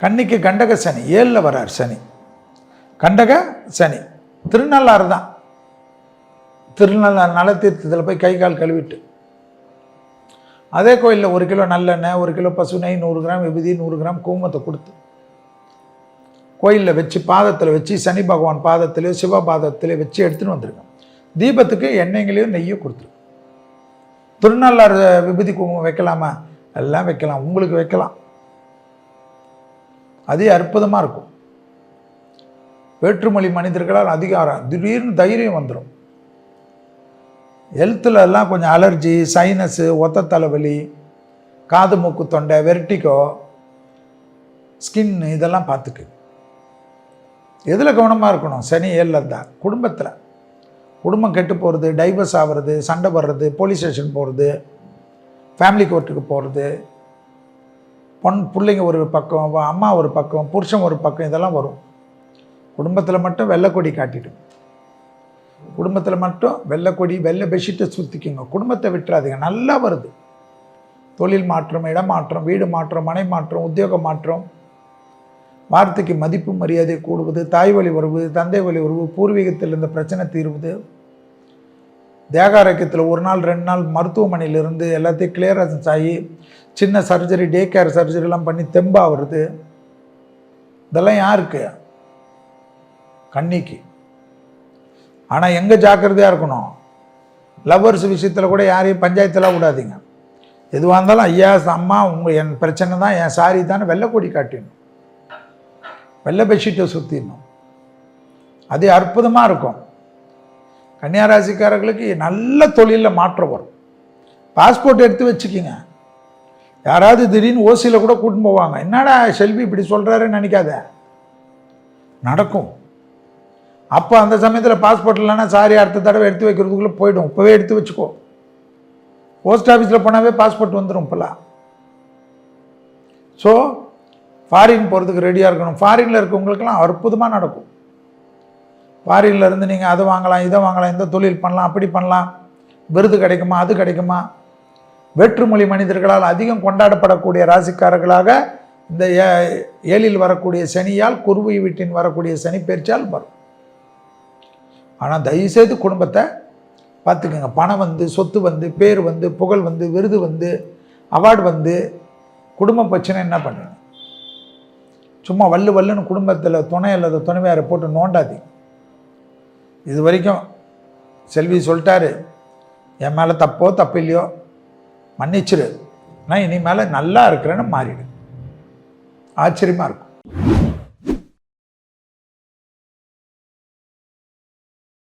கன்னிக்கு கண்டக சனி 7ல் வரார் சனி. கண்டக சனி திருநள்ளாறு தான். திருநள்ளாறு நலத்தீர்த்தத்தில் போய் கை கால் கழுவிட்டு அதே கோயிலில் 1 கிலோ நல்லெண்ணெய், 1 கிலோ பசு நெய், 100 கிராம் விபூதி, 100 கிராம் குங்குமத்தை கொடுத்து கோயிலில் வச்சு பாதத்தில் வச்சு சனி பகவான் பாதத்திலே சிவ பாதத்திலே வச்சு எடுத்துன்னு வந்துருக்கேன். தீபத்துக்கு எண்ணெய்களையும் நெய்யும் கொடுத்துரு. திருநள்ளாறு விபூதி குங்குமம் வைக்கலாமா? எல்லாம் வைக்கலாம், உங்களுக்கு வைக்கலாம். அதே அற்புதமாக இருக்கும். வேற்றுமொழி மனிதர்களால் அதிகாரம் திடீர்னு தைரியம் வந்துடும். ஹெல்த்தில் எல்லாம் கொஞ்சம் அலர்ஜி, சைனஸு, ஒத்த தலைவலி, காது மூக்கு தொண்டை, வெர்டிகோ, ஸ்கின் இதெல்லாம் பார்த்துக்கு. எதில் கவனமாக இருக்கணும்? சனி 7ல் இருந்தால் குடும்பத்தில் குடும்பம் கெட்டு போகிறது, டைவர்ஸ் ஆகிறது, சண்டை வர்றது, போலீஸ் ஸ்டேஷன் போகிறது, ஃபேமிலி கோர்ட்டுக்கு போகிறது, பிள்ளைங்க ஒரு பக்கம், அம்மா ஒரு பக்கம், புருஷன் ஒரு பக்கம், இதெல்லாம் வரும். குடும்பத்தில் மட்டும் வெள்ளைக்கொடி காட்டிடும். குடும்பத்தில் மட்டும் வெள்ளைக்கொடி, வெள்ளை பெட்ஷீட்டை சுற்றிக்குங்க. குடும்பத்தை விட்டுறாதீங்க. நல்லா வருது. தொழில் மாற்றம், இடமாற்றம், வீடு மாற்றம், மனை மாற்றம், உத்தியோக மாற்றம், வார்த்தைக்கு மதிப்பு மரியாதை கூடுவது, தாய் வழி உறவு, தந்தை வழி உறவு, பூர்வீகத்தில் இருந்த பிரச்சனை தீர்வுது, தேக ஆரோக்கியத்தில் 1 நாள் 2 நாள் மருத்துவமனையிலிருந்து எல்லாத்தையும் கிளியரன்ஸ் ஆகி சின்ன சர்ஜரி, டே கேர் சர்ஜரிலாம் பண்ணி தெம்பாக வருது. இதெல்லாம் யாருக்கு? கன்னிக்கு. ஆனால் எங்கே ஜாக்கிரதையாக இருக்கணும்? லவ்வர்ஸ் விஷயத்தில் கூட யாரையும் பஞ்சாயத்தெல்லாம் விடாதீங்க. எதுவாக இருந்தாலும் ஐயா அம்மா என் பிரச்சனை தான், என் சாரி தான் வெள்ளைக்கொடி காட்டிடணும், வெள்ளை பெட்ஷீட்டை சுற்றிடணும். அது அற்புதமாக இருக்கும். கன்னியாராசிக்காரர்களுக்கு நல்ல தொழிலில் மாற்றம் வரும். பாஸ்போர்ட் எடுத்து வச்சுக்கிங்க. யாராவது திடீர்னு ஓசியில் கூட கூட்டின்னு போவாங்க. என்னடா செல்வி இப்படி சொல்கிறாருன்னு நினைக்காத, நடக்கும். அப்போ அந்த சமயத்தில் பாஸ்போர்ட் இல்லைன்னா சாரி அடுத்த தடவை எடுத்து வைக்கிறதுக்குள்ளே போய்டும். இப்போவே எடுத்து வச்சுக்கோ. போஸ்ட் ஆஃபீஸில் போனாவே பாஸ்போர்ட் வந்துடும் இப்போலாம். ஸோ ஃபாரின் போகிறதுக்கு ரெடியாக இருக்கணும். ஃபாரினில் இருக்கவங்களுக்கெல்லாம் அற்புதமாக நடக்கும். ஃபாரினில் இருந்து நீங்கள் அதை வாங்கலாம், இதை வாங்கலாம், இந்த தொழில் பண்ணலாம், அப்படி பண்ணலாம், விருது கிடைக்குமா, அது கிடைக்குமா. வேற்றுமொழி மனிதர்களால் அதிகம் கொண்டாடப்படக்கூடிய ராசிக்காரர்களாக இந்த 7ல் வரக்கூடிய சனியால், குருவை வீட்டின் வரக்கூடிய சனி பெயர்ச்சியால் வரும். ஆனால் தயவுசெய்து குடும்பத்தை பார்த்துக்கோங்க. பணம் வந்து, சொத்து வந்து, பேர் வந்து, புகழ் வந்து, விருது வந்து, அவார்டு வந்து, குடும்ப பிரச்சனை என்ன பண்ணுங்க? சும்மா வல்லுன்னு குடும்பத்தில் துணை அல்லது துணைவியாரை போட்டு நோண்டாதீங்க. இது வரைக்கும் செல்வி சொல்லிட்டாரு, என் மேலே தப்போ தப்பு இல்லையோ மன்னிச்சிரு, நான் இனிமேல் நல்லா இருக்கிறேன்னு மாறிடு. ஆச்சரியமாக இருக்கும்.